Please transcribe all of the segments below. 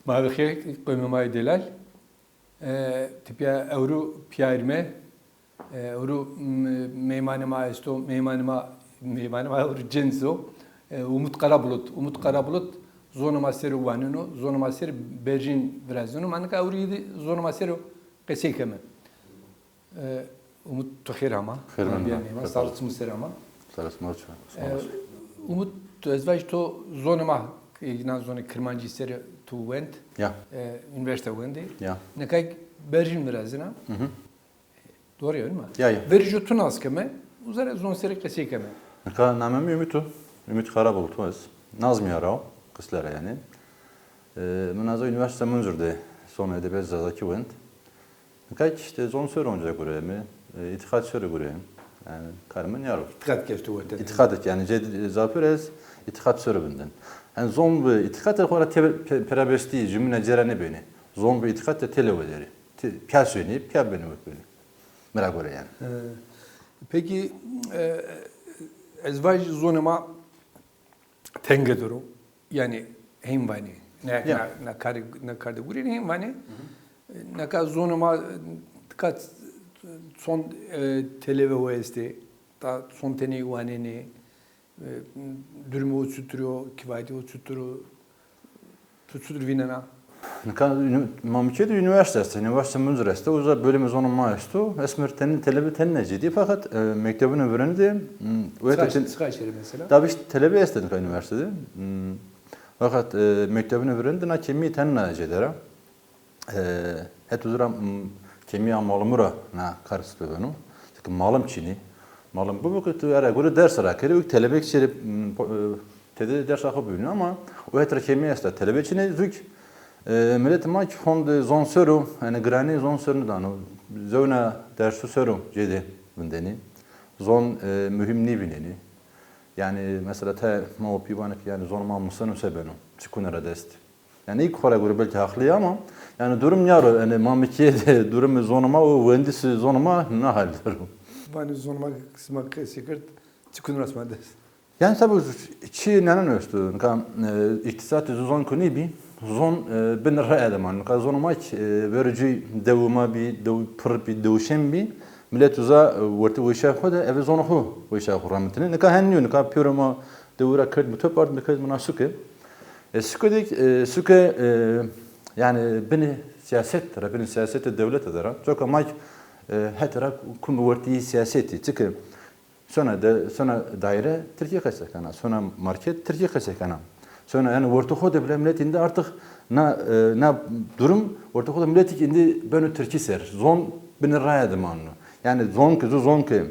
Mavixi koymamay delal. Tipya euro piyayirme. Euro meymanıma isto meymanıma euro cenzo. Umut Karabulut. Umut Karabulut zonuma seru vanino. Zonuma seru Berjin Brazino. Manka euro yedi zonuma seru kesekeme. Umut tuhir ama. Khir Sarıç mısır ama. Sarıç mı? Umut ezvaj to zonuma İgnan zonu Kırmancı seri tu went. Ya. Üniversite went. Ya. Ne kay Berjin Brazina. Doğru değil mi? Ya. Verju tunas keme. Uzara zon seri kesekeme. Ka namım Ümit'u. Ümit Karabulut var. Nazmi Yarao. Kıslara yani. Münaza üniversite münzürde son edebiyat zazaki went. Kaç işte zon sör onca göre mi? İtikat sörü göre. Yani karımın yarı. İtikat geçti o tede. İtikat yani zapırez itikat sörü binden. Yani zon bu itikat olarak perabesti cümle cerene beni. Zon bu itikat da televeleri. Pya söyleyip pya beni böyle. Merak göre yani. Peki ezvaj zonuma tenge duru. Yani hemvani. Ne kardı guri hemvani. Ne kadar zonuma kat son televe oeste ta son teni vaneni durumu uçuturuyor kivayeti uçuturuyor tutudur vinena. Mamikedi üniversite münzüreste uza bölümü zonun maaştu. Esmer tenin telebe tenneciydi fakat mektebin öbüründe Sıkaç yeri mesela. Tabii işte telebe istedik üniversitede. Fakat mektebin öbüründe na kemi tennecedere. Het uzra kemi malumura na karısı benim. Çünkü malum çini. Malum bu vakit ara göre ders rakeri telebe içeri tede ders akı bölünüyor ama o etra kemi iste telebe çini zük millet maç fond zon soru yani grani zon soru da zona dersi soru cedi bundeni. Zon mühim ni bineni. Yani mesela ta ma pivanak yani zon ma mısın sebenu. Çıkunara dest. Yani ilk fara göre belki haklı ama yani durum yaro yani mamikiyede durum zonuma o vendisi zonuma ne haldir? Bana zonuma kısma sekret çıkın rasma des. Yani tabii çi nenen östü. İktisat zon kuni bi zon ben ra'ya man. Zonuma verici devuma bi pır bi devşem bi millet uza vurtu vişa xoda ev zonu xo vişa xo rahmetine. Ne ka henniyor ne ka piyoruma devura kırd bu topart ne kırd münasuke. Suke yani beni siyasette devlet eder. Çok ama hatta kum vertiği siyaseti. Çünkü sonra daire Türkiye kaçakana, sonra market Türkiye kaçakana. Sonra yani ortakoğda bile milletinde artık na durum ortakoğda milletik indi böyle Türkiye ser. Zon beni raya demanı. Yani zon ki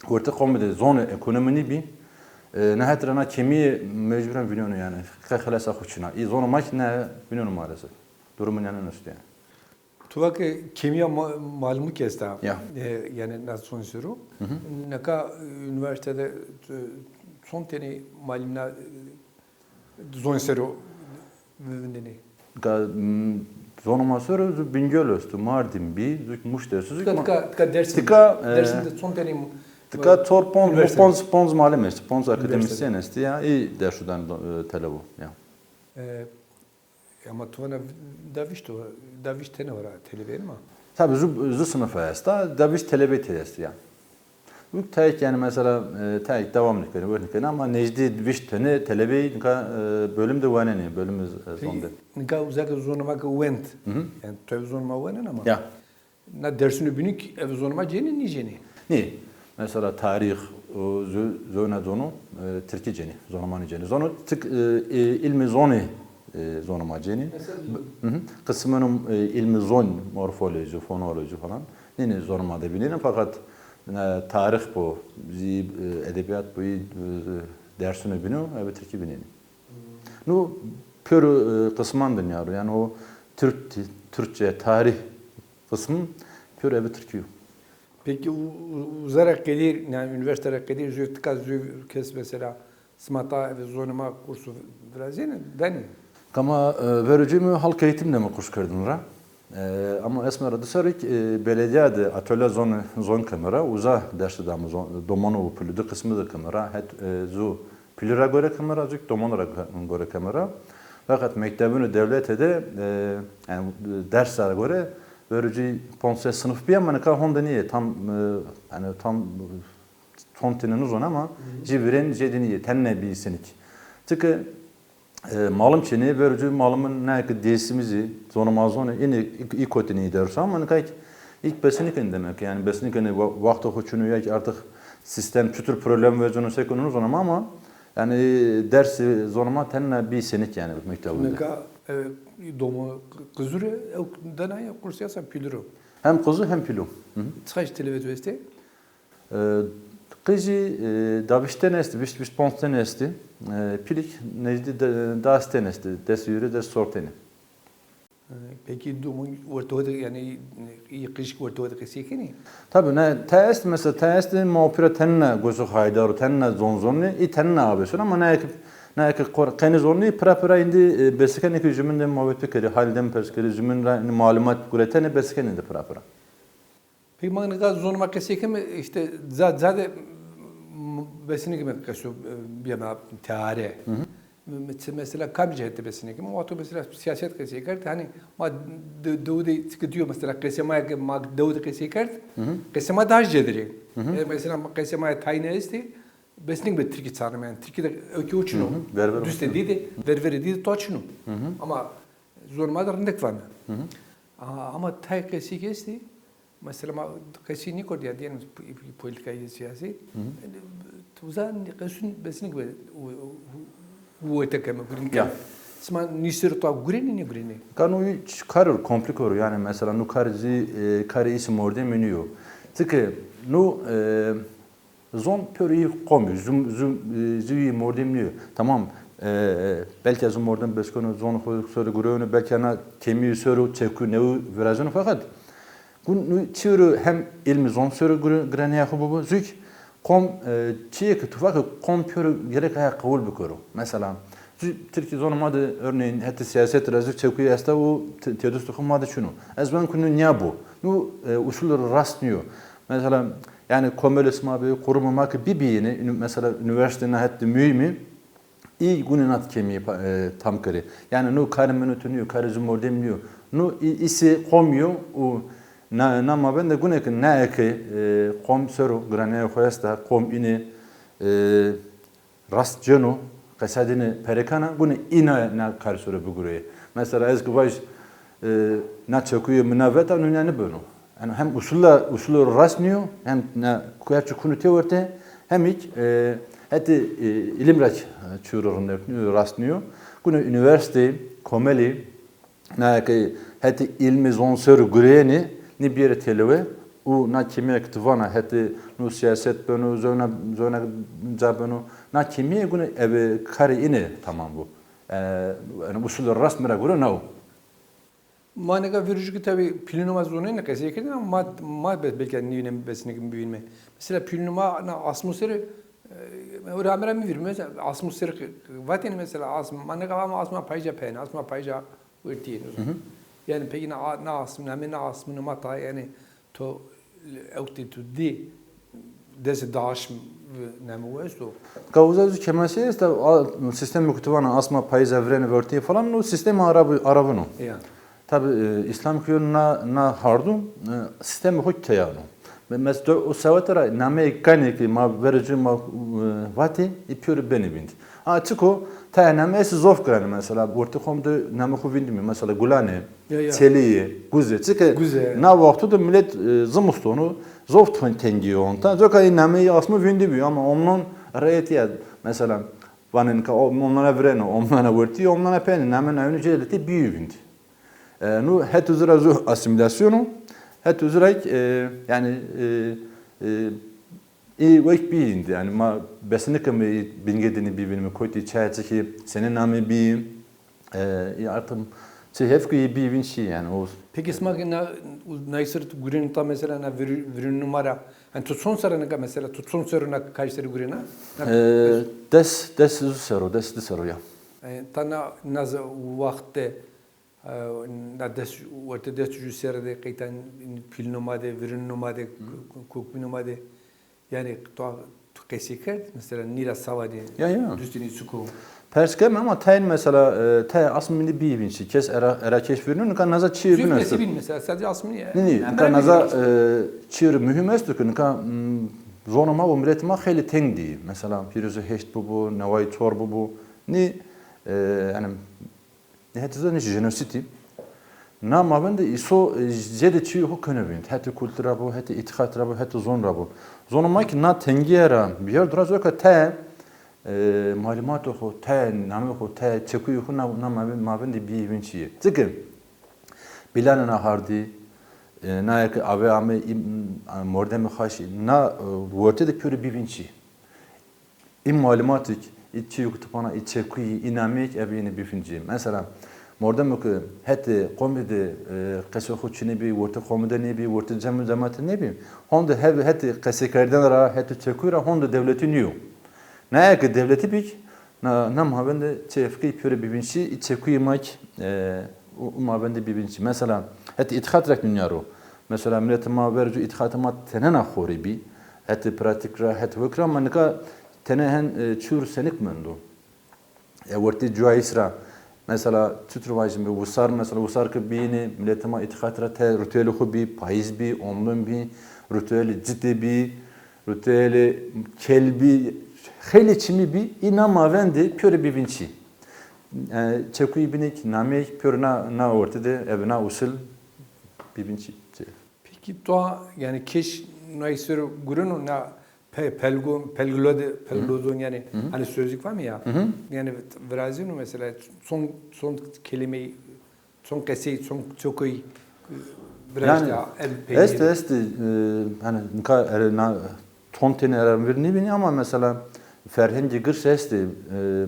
ortakoğda zon ekonomini bi نهایت رنا کمی مجبورم بینیم yani خلاص خوشنا. İzonu maç ne biniyorum maalesef. Durumun yanına üstüne. Tuvak kimya malumu kesti. Ya. Yani nasıl sonuçları? Ne kadar üniversitede son tane malumla zonseru vindeni. Zonuma soru Bingöl üstü Mardin bir müşterisi. Tika dersinde son tane Tika tor pons malum ist. Pons akademisyen ist ya. İyi dersudan telebu ya. Ama tuvana daviş tane var telebe mi? Tabii zu sınıfa ist. Daviş telebe test ya. Bu tek yani mesela tek devamlık verin ama Necdi viş tane telebe bölümde vaneni bölümümüz sonda. Nika uzak zonuma went. Yani tabii zonuma went ama. Ya. Na dersini binik ev zonuma ceni ni ceni. Ne? Mesela tarih, zonu, Türkiye ceni, zonumanı ceni. Zonu ilmi zonu zonuma ceni. Kısmının ilmi zon, morfoloji, fonoloji falan. Yine zonuma da bilirim fakat tarih bu, edebiyat bu dersini biliyorum, evet Türkiye bilirim. Nu pür kısmandın yavru, yani o Türkçe tarih kısmı pür evet Türkiye. Peki uzarak gelir, yani üniversiteye gelir, züğütka kes mesela smata ve zonuma kursu biraz yani deni. Kama vericimi halk eğitimde mi kurs kırdınlar? Ama esmer adı sarık belediyede atölye zon kamera uza dersi damı domonu pülüdü kısmı da kamera het zu pülüre göre kamera zük domonu göre kamera Fakat mektebini devlete de yani derslere göre böylece ponse sınıf bir ama ka honda niye tam yani tam tontinin uzun ama civiren jediniye tenne bir sinik. Çünkü malım çeni böylece malımın ne ki desimizi zonamazonu yine ilk otini derse ama kayıt ilk besinikin demek yani besinikin vakti hoçunu ya artık sistem tütür problem ve zonu sekunun zonama ama yani dersi zonama tenne bir sinik yani mektebinde. Neka domu kızırı danaya kursiyasa piliro. Hem kızı hem pilo. Tıkaç televizyon Kızı davişten esti, biş ponsten esti. Pilik necdi dasten esti, des yürü des sorteni. Peki domu ortada yani kış ortada kesikini. Tabii ne test mesela test muhbire tenne gözü haydar tenne zonzonni i tenne abesun ama ne ki keni zonni prapra indi besiken iki cümle muhabbet kere halden perskeri cümle malumat guretene besiken indi prapra. Peki bana gaz zonuma kesikimi işte zaten besini gibi kaçıyor bir yana teare. Mesela kam cihette besini gibi ama mesela siyaset kesikert hani ma Davud'u sıkıntıyor mesela kesemaya ki ma Davud'u kesikert kesema daha cediri. Mesela kesemaya tayin esti besini gibi Türkiye çağırma yani Türkiye'de ökü uçunu düzde dedi ververi dedi toçunu ama zoruma da rendik var. Ama tay kesik esti mesela kesi ne kordi ya diyelim politikayı siyasi tuzan kesin besini gibi bu etekeme gurin sma nisir to gurin ne gurin Kanu karır komplikor yani mesela nu karzi kari isim orada menüyor. Çünkü nu zon pöri komu züyi mordemliyor. Tamam belki azım oradan beskonu zon soru gurunu belki ana kemiği soru çekü ne virajını fakat bu çığırı hem ilmi zon soru gurene yakıbı zük kom çiğ tufak kom pöri gerek ayak kabul bikoru. Mesela Türkiye zonamadı örneğin hatta siyaset razı çeküyü esta o tedus tukumadı şunu. Az ben kunu niye bu? Nu usulü rastlıyor. Mesela yani komünism abi korumamak bir biyini mesela üniversitenin hatta mühimi iyi gününat kemiği tam kare. Yani nu karımını tünüyor, karıcım ordemliyor. Nu isi komuyor o nama ben de günekin ne ki kom soru graneye koyasta kom ini rast cano kasadini perekana bunu ina na karşıra bu gureye. Mesela eski baş na çakıyor münavveta yani böyle. Yani hem usulla rasmiyor hem ne kuyarçı kunu teorite hem hiç hatta ilimraç çürüründe rastlıyor. Bunu üniversite komeli ne ki hatta ilmi zonsör gureyeni ne bir yere televe u na kimya kıtvana hatta nu siyaset bunu zona cabunu na kimya bunu ev kari ine tamam bu. Yani usulla rasmira göre ne o? Manega virücü tabi plinoma zonu ne kesikirdi ama belki neyine besini gibi büyüme. Mesela plinoma atmosferi öğrenmem mi vermiyor? Atmosfer vateni mesela manega ama asma payca pen asma payca örtüyor. Yani peki ne asmını mata yani to evti to di dese daş ne mi var so? Kavuzazı kemasi işte sistem kutuvana asma payca evreni örtüyor falan o sistem arabını. Yani. Tabi İslam köyü na hardum sistemi hoş teyanu. Mesela o savatara name kaniki ma verici ma vati ipür beni bindi. Açık o name es zof kran mesela orta komda name ku bindi mi mesela gulane çeliği guze çünkü na vakti de millet zımustonu zof tengiyor ondan. Zoka name asma bindi bi ama onun reytiya mesela vanın ka onlara vreno onlara verti onlara pen name na önce büyü bindi. Nu het üzere zu asimilasyonu, het üzere yani iyi vakit bindi yani ma besini kemi bingedini birbirine koydu çayçı ki senin namı bir artık çehefki bir vinci yani o. Peki smak na isert gurin ta mesela na virün numara yani tutsun sarana mesela tutsun sarana kaçları gurina? Des sero ya. Tana naz vakte Nades ortada tücüserde kaytan pilnomade, virnomade, kokpinomade yani to kesikert mesela nira savadi düstini suku. Perskem ama tayin mesela te asmini bir binçi kes era keşfirinin nika naza çiğ Zülfü binesi. Nesibin mesela sadece asmını ya. Nika naza çiğ mühim est nika zonuma ve milletime xeyli tengdi. Mesela piruzu heşt bu nevai tor bu ni yani nihayetinde ne jenositi. Na mavende iso zede çiğ ho könebint. Heti kultura bu, heti itikatra bu, heti zonra bu. Zonuma ki na tengiera bir yer duraz öyle te malumat o te namı o te çekuyu ho na mavende bir vinçiye. Çünkü bilanına hardi na yak ave ame mordem xaşi na vorte de pure bir vinçi. İm malumatik içi yuktupana içekuyi inamek evini bir vinçi. Mesela mordem ki heti komedi qeso xuçini bi vorte komede ne bi vorte cemaat ne bi honda heti qesekerden ra heti çekura honda devletin yok. Ne yak devleti bik na mavende çefki pure bir vinçi içekuyi mak mavende bir vinçi. Mesela heti itixat rak dünyaro. Mesela millet ma vercu itixatıma tenena xori bi heti pratikra heti vekra manika tenehen çur senik mendo. Vorte juaisra mesela tütruvajım bir vusar mesela vusar ki bini milletime itikatra te ritüeli xubi payız bi onlun bi ritüeli ciddi bi ritüeli kelbi xeyli çimi bi inama vendi pöre bir vinçi çekuyi binik namek pöre na ortada evina usul bir vinçi. Peki doğa yani keş naysır gurun na pelgulodun yani hani sözlük var mı ya? Yani Brazil'in mesela son kelimeyi son keseyi son çokuyu biraz yani daha este hani na tontene eran verini bini ama mesela ferhenci gırş este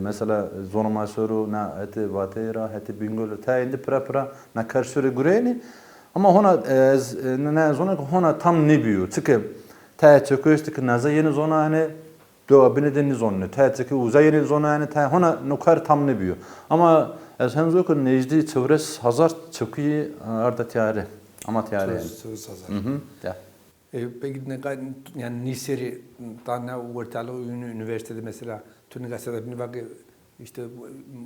mesela zonuma soru na ete vatera ete bingol ta indi pra na karsure gureni ama hona ne zona hona tam ne biyo çünkü ta çököstik naza yeni zona hani do bineden zona ta çökü uza yeni zona hani ta hona nokar tam ne biyo ama sen zokun necdi çevres hazar çökü arda tiyare ama tiyare söz hazır. Ya. Peki ne kadar yani Niseri tane ortalığı üniversitede mesela tüm gazetelerine bak işte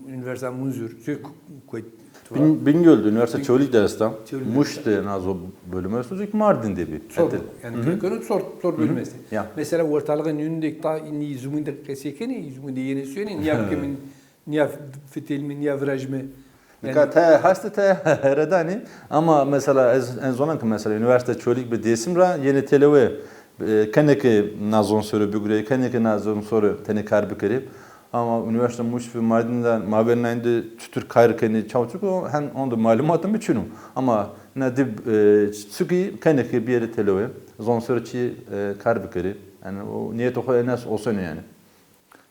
üniversite muzur koy. Bingöl'de üniversite çölik dersten Muş'ta nazo bölümü sözük Mardin'de bir. Sor yani konu sor bölmesi. Ya. Mesela ortalığın önünde ta ni yüzümünde kesekeni yüzümünde yeni söyleyin ya kimin ya fitilmin ya virajmi. Yani ta hasta ta heredani ama mesela en zonan ki mesela üniversite çölik bir desimra yeni televe keneki nazon soru bugre keneki nazon soru teni karbi kerip ama üniversite Muş ve Mardin'den mabernayında tütür kayrıkeni çavçuk o hem onda malumatım biçünüm ama ne dib çünkü keneki bir yere televe zon soru çi karbi kerip yani o niyet o enes olsun yani.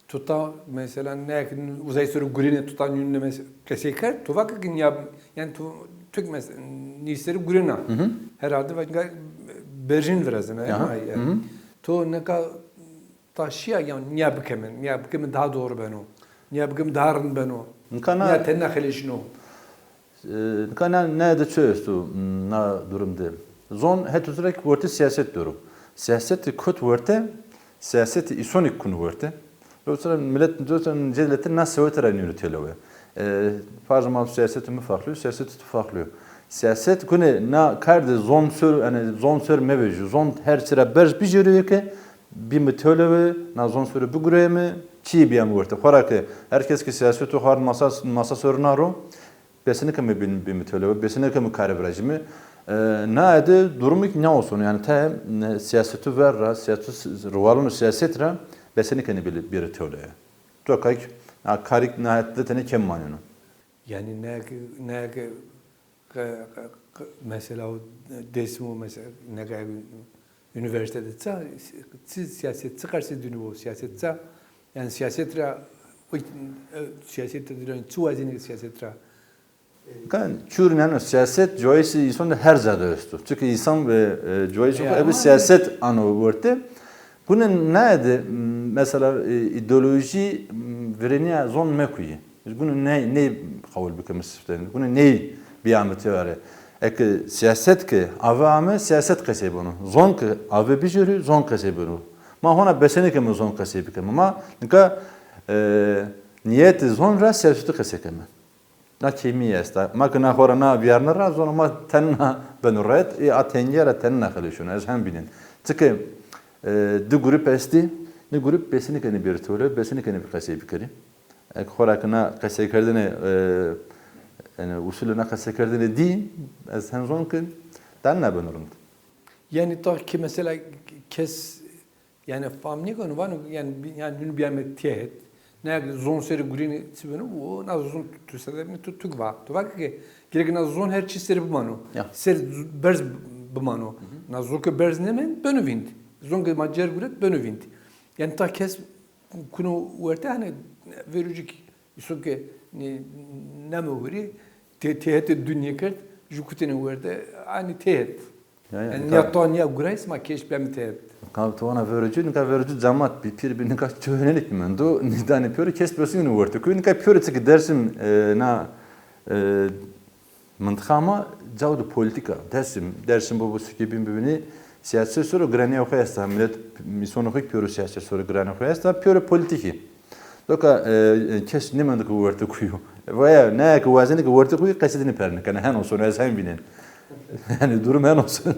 Tuta mesela ne uzay soru gurine tutan yönünde mesela keseker tuvak ki ya yani Türk mesela nisleri gurine herhalde Berlin biraz yani. To ne ka taşıya yani niye bikemen daha doğru ben o. Niye bikemen darın ben o. Niye tenna xelişno. Kana ne de çözdü na durumda. Zon het üzerek vorte siyaset diyorum. Siyaseti kötü vorte siyaseti isonik konu vorte. Dolayısıyla millet dolayısıyla cedletin nasıl öteren yönetiyorlar. Fazla mal siyaseti mi farklı, siyaseti farklı. Siyaset konu na kardı zon sör yani zon sör mevzu zon her sıra berz bir jürüyor ki bir mütöleve na zon sörü bu greme çi bir amurte. Xorak herkes ki siyaseti har masa sorunaro besini kemi bir mütöleve besini kemi karabrajimi na ede durumu ne olsun yani ta siyaseti ver siyaseti ruvalun siyasetra besini keni bir teoriye. Tokay karik nihayetinde tane kem manını. Yani ne mesela o desmo mesela ne üniversitede siz siyaset çıkarsa dünü siyaset yani siyasetra siyasetra çoğazını siyasetra. Kan çürünen siyaset joysi insan da her zade üstü. Çünkü insan ve joysi bir siyaset anı vardı. Bunun neydi? Mesela ideoloji vereniye zon mekuyi. Bunun ne kabul bükemez. Bunun ne bir ameti var. Siyaset ki avame siyaset kese bunu. Zon ki ave bir jürü zon kese bunu. Ma hona besene ki zon kese bikem. Ama nika niyet zon ra sersutu kesekeme. Na kimi est. Ma kna khora na biarna ra zon ma tenna benuret atengera tenna khalishun az hem binin. Tıkı du grup esti ne grup besini kene bir tole besini kene bir kasey bikari. Khora kna kasey kardene yani usuluna kasey kardene di az hem zon kin tenna benurum. Yani ta ki mesela kes yani famni konu var yani bunu bir yemek tihet. Ne zon seri gurini sibenu o na zon tüsede mi tutuk va. To va ki gerek na zon her çi seri bumano. Ser berz bumano. Na zon ke berz nemen benuvind. Zon ke macer guret benuvind. Yani ta kes kunu verte hani verucik iso ke ne mi veri tihet dünya kert jukutene verte ani tihet. Yani ya to niye gurais ma keş ben tihet. Kavtona verucu nika verucu zamat bir pir bir nika çöğnelik mi do nidane pür kes bösün vurtu ku nika pür tık dersim na mıntıkama cavdu politika dersim bu sikibin birbirine siyaset soru grane okuyasta millet misyonu hik pür siyaset soru grane okuyasta pür politiki doka kes ne mandık vurtu kuyu veya ne ki vazini ki vurtu kuyu kasidini perni kana hen olsun az hem binen yani durum hen olsun.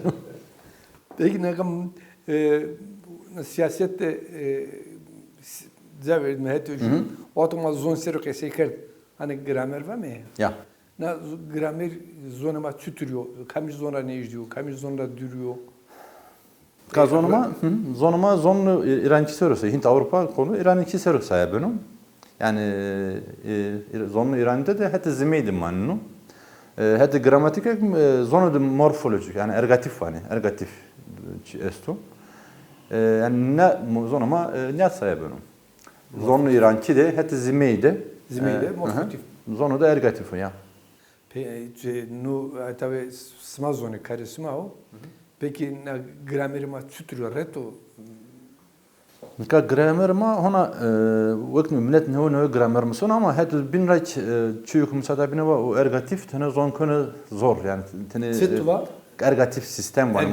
Peki ne kadar siyasette zavir mehet otomatik zon seri kese kert hani gramer var mı? Ya. Na gramer zonama tütürüyor. Kamış zona ne izliyor? Kamış zona duruyor. Zonuma zonlu İranki sorusu. Hint Avrupa konu İranki sorusu ya benim. Yani zonlu İran'da da hatta zimeydim mannu. Hatta gramatik zonu da morfolojik yani ergatif hani ergatif esto. Yani ne zonuma ne sayı benim. Zonlu İranki de hatta zimeydi. Zimeydi morfolojik. Zonu da ergatif ya. Nu tabi sma zonu karisma o. Peki na gramerima tütürüyor reto. Ka gramerima ona vakti millet ne gramer mısın ama hatta bin raç çuyuk müsaade bine var o ergatif tane zon konu zor yani tane ergatif sistem var.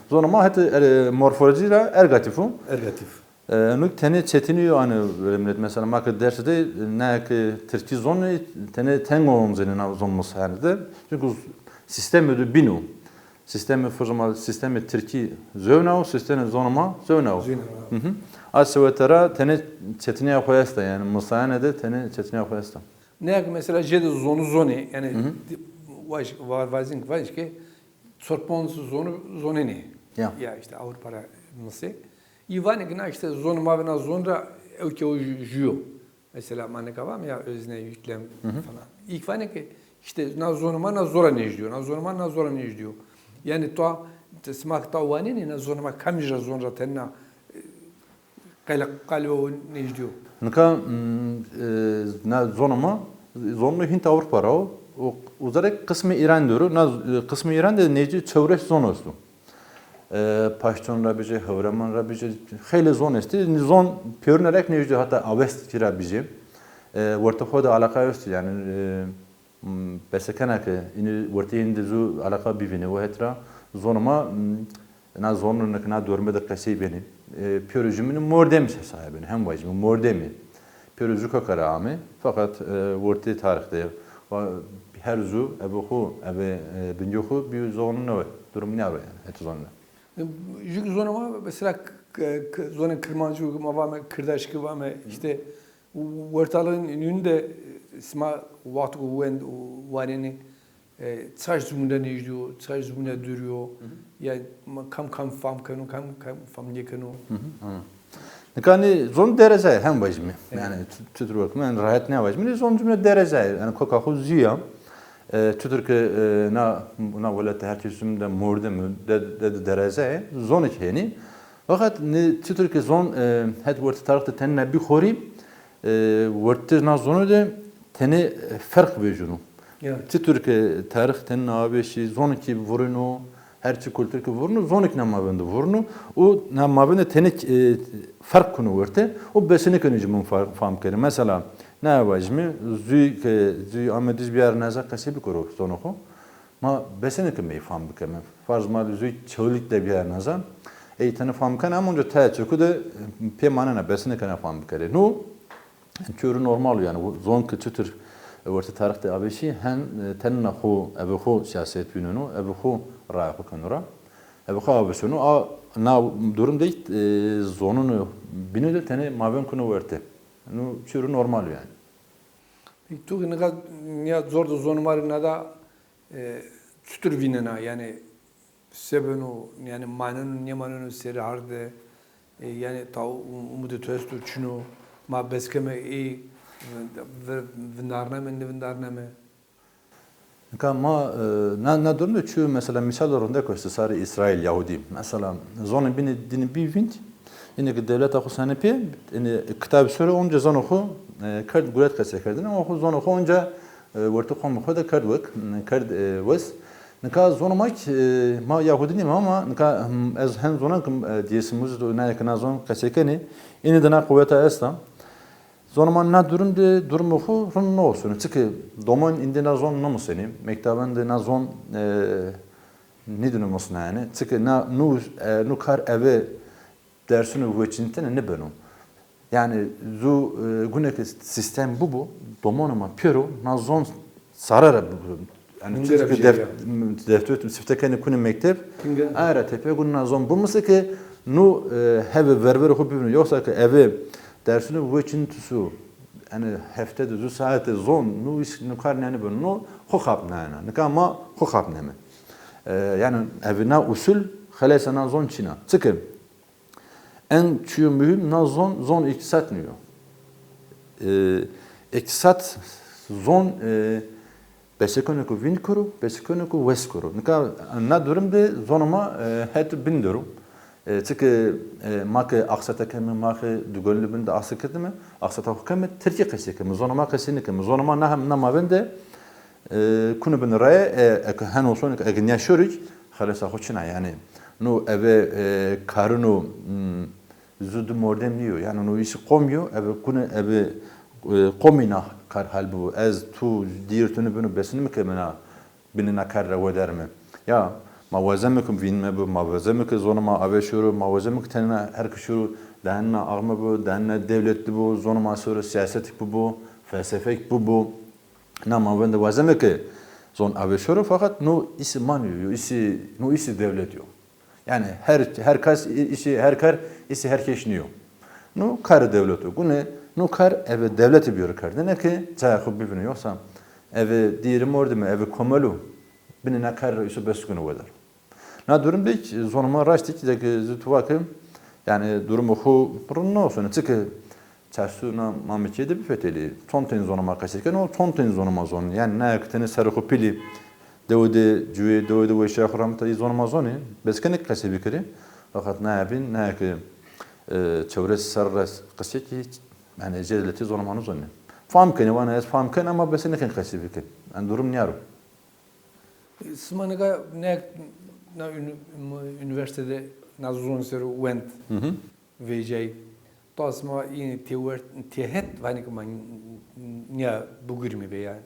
Zonuma hatta morfolojiyle ergatifu. Ergatif. Nuk tane çetiniyor hani millet mesela makı dersi de ne ki Türkçe zonu tane tengo omzinin zonmuş yani de çünkü sistem ödü binu. Sistemi formal sistemi Türkiye zövnao sistemi zonuma zövnao. Asvetara tane çetiniye koyasta yani musayene de tane çetiniye koyasta. Ne mesela jede zonu zoni yani var vazin ki sorponsuz zonu ne? Ya işte Avrupa'da nasıl? İvan gna işte zonu mavena zonda öke o jiyo. Mesela maneka var mı ya özne yüklem falan. İlk var ki işte na zonuma na zora ne diyor? Na zonuma na zora ne diyor? Yani to smak tavani ne na zonuma kamija zonra tenna kalyo ne diyor? Nika na zonuma zonlu Hint Avrupa o uzarek kısmı İran diyor. Na kısmı İran de neci çevreş zonostu. Paşton rabici, Havraman rabici, xeyli zon esti. Zon pörnerek ne diyor hatta avest kira bici. Orta xoda alaka üstü yani besekana ki ini orta indi zu alaka bivini ve hetra zonuma na zonun na dörmede kasey beni. Pörücümünün mordemi sahibini hem vacımı mordemi. Pörücü kakara ami fakat orta tarihte her zu ebuhu ebe binyohu bir zonun ne durum ne var yani et zonla. Jük zonuma mesela zonun kırmancı mavame kırdaşkı var mı işte ortalığın önünde sma vakti güven vareni çay zumunda ne diyor çay zumunda duruyor ya kam fam fam ne kanu. Yani zon derece hem vacimi yani Türk yani rahat ne vacimi zon cümle derece yani kokahu ziya Türk na velat herkesin de mordem de derece zon içeni fakat ne Türk zon het wort tarafta tenne bir khori wort na zonu de tene fark bejunu Türk tarih tenne abi şey zon ki vurunu her çi kültür ki vurunu zonik nama bende vurunu o nama bende tene fark konu vurte o besini könücümün fam kere mesela ne yapacağım? Züy amediz bir yer nazar kasıbı kuru zonuku. Ma besene kemey fam kemem. Farz mal züy çölikle bir yer nazar. Tane fam kan ama önce taya çökü de peymanına besene kana fam kere. Nu Çürü normal yani bu zon küçüktür. Orta tarihte abişi hen tenna xu ebu xu siyaset gününü ebu xu rağı kanura. Ebu xu abişunu a na durum değil zonunu bini de tane maven konu verdi. Nu çürü normal yani. Peki tu ne zor da zonu var ne da tutur vinena yani sebenu yani manın ne manın seri harde yani ta umudu testu çunu ma beskeme vindarname. Ama na durumda şu mesela misal orunda koştu sarı İsrail Yahudi. Mesela zonun bini dini bir vint. İni devlet akı sanepi ini kitap söyle onca zon oku kard gurat kase kardın ama oku zon oku onca orta kom koda kard vak kard was nika zonumak ma Yahudi ni ama nika az hen zonan diyesimuz do na yakına zon kasekeni ini dana kuvveta eslam zonuman na durum oku run ne olsun çünkü domon indina zon ne museni mektaben de na zon ne dönüyorsun yani çünkü na nu kar eve dersini veçinten ne benim. Yani zu günek sistem bu domonuma piro na zon sarara yani çünkü defter siftekeni kunu mektep ara tepe gunna zon bu musa ki nu have verber hobinu yoksa ki eve dersini veçintusu yani haftada zu saate zon nu iş nu kar yani ben nu khokap nana ne kama khokap neme yani evina usul khalasana zon çina çünkü en çiğ mühim na zon iktisat niyor. İktisat zon beşekonuku vin kuru, beşekonuku west kuru. Na durumda zonuma het bindirum. Çünkü makı aksata kemi makı dugollu binde aksakete mi? Aksata kemi Türkiye kaseke mi? Zonuma kasini kemi? Zonuma na mavende kunu bin raya hen olsun egnya şurik halasa hoçina yani. Nu eve karunu zudu mordem diyor. Yani nu işi komuyor. Eve kunu eve komina kar hal bu. Ez tu dirtunu bunu besini mi kemena binina karra veder mi? Ya mavazemeküm vinme bu mavazemekü zonuma ave şuru mavazemekü tenine her kişuru dahanna ağma bu dahanna devletli bu zonuma sonra siyasetik bu felsefek bu. Na mavende vazemekü zon ave şuru fakat nu isi manıyor. Nu isi devlet yok. Yani herkes işi herkes niyor. Nu kar devleti. Bu ne? Nu kar eve devleti bir kar. Ne ki cayakı birbirine yoksa eve diyelim orada mı eve komalu. Bine ne kar işi beş günü kadar. Na durum değil ki zonuma raştık ki zütuvakı yani durumu hu ne olsun. Çünkü çarşısına mamikiyede bir fetheli. Tonten zonuma kaçırken o tonten zonuma zonu. Yani ne yakıtını sarı pili. Devde cüye devde ve şahramta izon mazoni beskenek kase bikri fakat ne yapın ne ki çevresi sarras kase ki yani cezleti zormanı zonni fam kene bana es fam kene ama beskenek kase bikri an durum niyaro Smanega ne na üniversitede na zon seru went VJ tasma yine tehet vanik man ne bugürmi be yani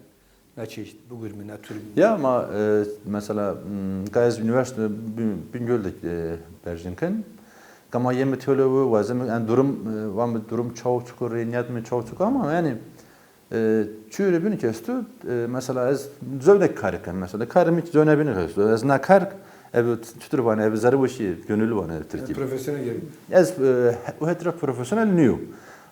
ne çeşit bugürmi ne tür ya ama mesela gayet üniversite Bingöl'de berjinken kama yeme teoloji vazem yani durum çok çukur niyet mi çok çukur ama yani çüre bini kestu mesela ez zövnek kariken mesela karim hiç zövne bini kestu ez nakar evet tutur bana ev zarı başı gönüllü bana Türkiye profesyonel geldi ez o hetra profesyonel niyo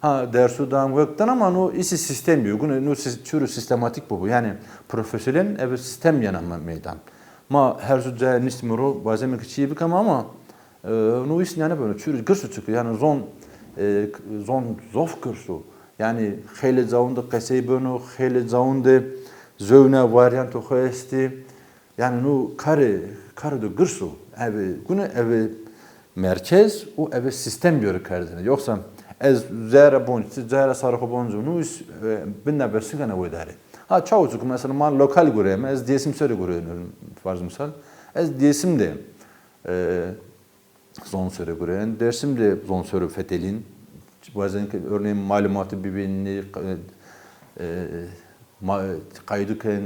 ha dersudan vaktan ama no isi sistem yok no çürü sistematik bu yani profesyonel ev sistem yanama meydan ma her zücca nismuru bazen kiçiği bir ama no is yani böyle çürü gırsı çıkıyor yani zon zof gırsı yani hele zaunda kasebonu hele zaunda zövne varyant oxesti yani no karı da gırsı ev bunu ev merkez o ev sistem diyor kardine yoksa ez zara bonç zara sarı boncu nu is binne besigana vedare ha çavcuk mesela man lokal göreyim ez diyesim söyle görüyorum farz misal ez diyesim de zon söyle göreyim dersim de zon söyle fetelin bazen örneğin malumatı birbirini kaydıken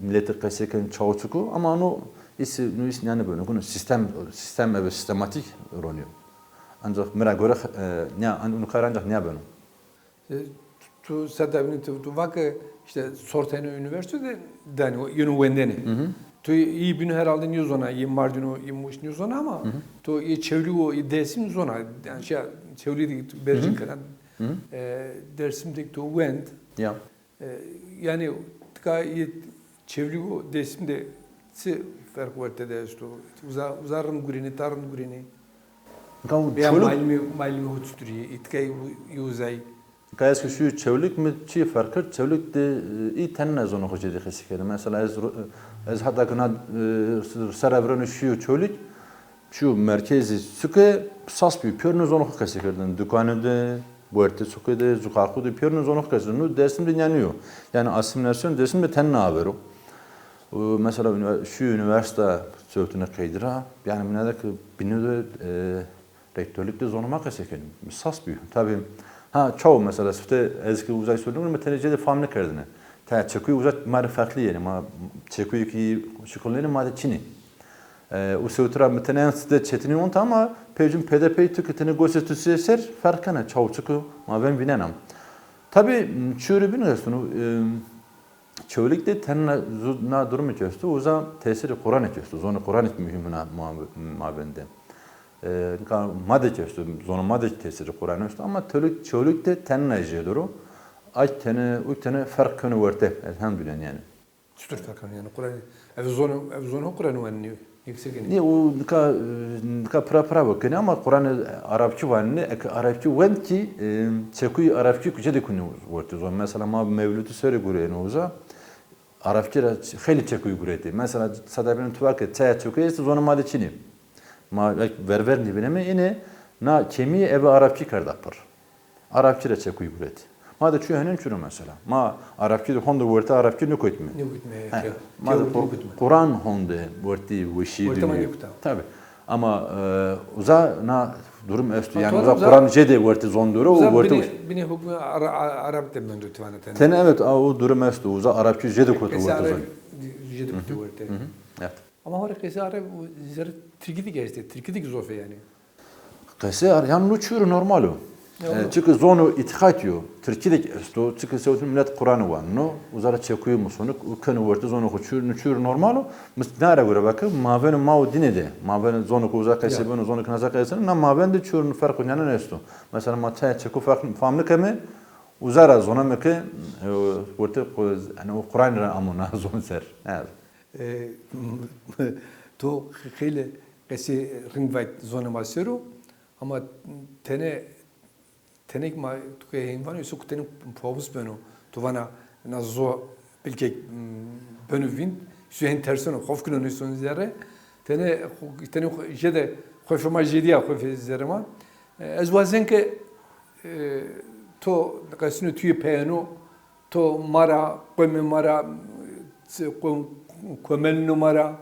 millete kaseken çavcuku ama nu is yani böyle bunu sistem ve sistematik rolü. Ancak merak göre ne onu kar ancak ne yapalım? tu sadabini tu vak işte sortene üniversitede dani yunu wendene. Tu iyi bin herhalde ni zona, iyi Mardino, iyi Muş ni zona ama tu iyi çevrigo iyi Dersim zona. Yani şey çevriyi Berlin kadar Dersim'deki tu wend. Ya. Yani tka iyi çevrigo Dersim'de se fark var da işte uzarın gurini tarın gurini. Ka Veya çölük malimi hutsturi itkay yuzay. Kayas ki şu çevlik mi çi farkır çevlik de iyi tenne zonu hoca de xesikeri. Mesela ez hatta kana serebronu şu çevlik şu merkezi süke sas bir pörnü zonu xesikerdin. Dükkanı buerte süke de zukaku de pörnü zonu xesikerdin. Dersim de yanıyor. Yani asimilasyon dersim de tenne haberi. Mesela şu üniversite söğütüne kaydıra yani ne de ki bini rektörlükte zonuma xesikerdin. Sas bir. Tabii ha çoğu mesela işte eski uzay söylüyorum ama tenecede family kerdine. Ta çekuyu uzay mari farklı yani ma çekuyu ki şokolini ma da Çin'i. O söğütra mesela de çetini on ama pejim PDP tüketini gösterisi ser farkına çoğu çeku ma ben bilenem. Tabii şöyle biliyorsun çölükte tenna na durumu çöstü uza tesiri Kur'an çöstü. Zonu Kur'an mühimina mabende. Madde çöstü, zonu madde tesiri Kur'an üstü ama çölükte tenne jeduru. Ay tene, uy tene fark konu verte. Elhamdülillah yani. Çutur farkın yani Kur'an ev zonu Kur'an öğreniyor. Yüksek Ne o nika pra bakın ama Kur'an Arapça var ne? Arapça vend ki çekuy Arapça küçede konu verte. Zon mesela ma mevlütü söyle gureyne uza. Arapça xeyli çekuy gureydi. Mesela sadabinin tuvarke çaya çekuy zonu madde Çin'i. Ma verver ni beneme ine na kemi eve Arapçı kardapır. Arapçı da çekuy gureydi. Ma da çühenin çürü mesela. Ma Arapçı da honda vurta Arapçı ne koytmuyor. Ne gitmeye. Ma da Kur'an honda vurti vişi diyor. Tabii. Ama uza na durum östü yani uza Kur'an jede vurti zonduru o vurti. Bini hukmu Arap demden tutvana tane. Ten evet o durum östü uza Arapçı jede koytu vurti zon. Jede koytu vurti. Evet. Ama hore kese Arap zar Türkiye'de geçti. Türkiye'de zofe yani. Kese yani uçuru normal o. Çünkü zonu itikat yo. Türkiye'deki östü çünkü sevdiğim millet Kur'an'ı var no. Uzara çekuyor musun? Konu vurti zonu uçuru normal o. Nara göre bakın maven mau dinede. Maven zonu kuza kese bunu zonu knaza kese na maven de çurun farkı yani ne östü. Mesela mataya çeku farklı famlı keme uzara zona meke vurti yani o Kur'an'ı amuna zon ser. Evet. To khile kese ringvait zona masero ama tenek ma tuke hinvan yusuk tenek povus beno tuvana na zo bilkek benuvin sühen tersonu khofkunu nüsun zere tene jede khofma jediya khof zere ma azwazen ke to kasnu tüye peyano to mara qome mara komel numara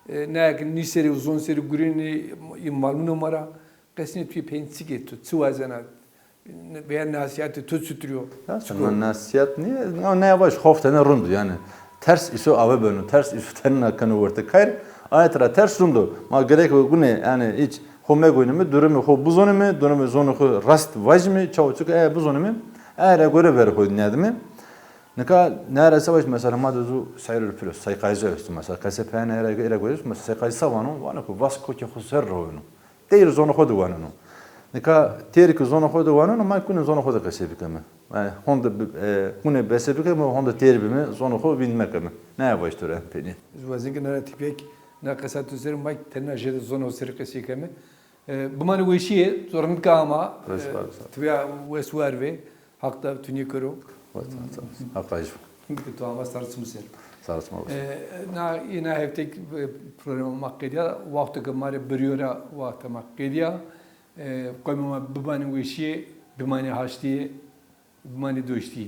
ne niseri uzun seri gurini imal numara kasnu tüye pensige to tsuazana veya nasihati tut sütürüyor. Aslında nasihat niye? Ne yavaş hoftene rundu yani. Ters iso ave bölünü, ters iso tenin hakkını vurdu. Kayır, ayetara ters rundu. Ma gerek bu ne? Yani hiç home goynumu, durumu ho buzonumu, durumu zonu rast vajmi, çavuçuk buzonumu. Eğer göre ver koydun ne mi? Ne kadar neresi var mesela maduzu sayılır filos, saykayıcı üstü mesela. Kasepene eğer göre mesela saykayıcı savanı, var ki vasko ki husser royunu. Değil zonu kodu vanunu. Nika terik zona xoda wana no ma kun zona xoda kasebikame. Honda kun besebikame honda terbime zona xo binmekame. Ne yapıştır peni. Zwazinki nara tipek na kasat üzerim mak tenna jede zona seri kasikame. Bumani weşiye zorunka ama tüya weswar ve hakta tünikero. Hakayış. Tu ama sarsımsın. Sarsma. Na ina haftek program makkediya vakti kamare biriora vakti makkediya. قوم بمعنى وشيء بمعنى هاشتي بمعنى دوشتي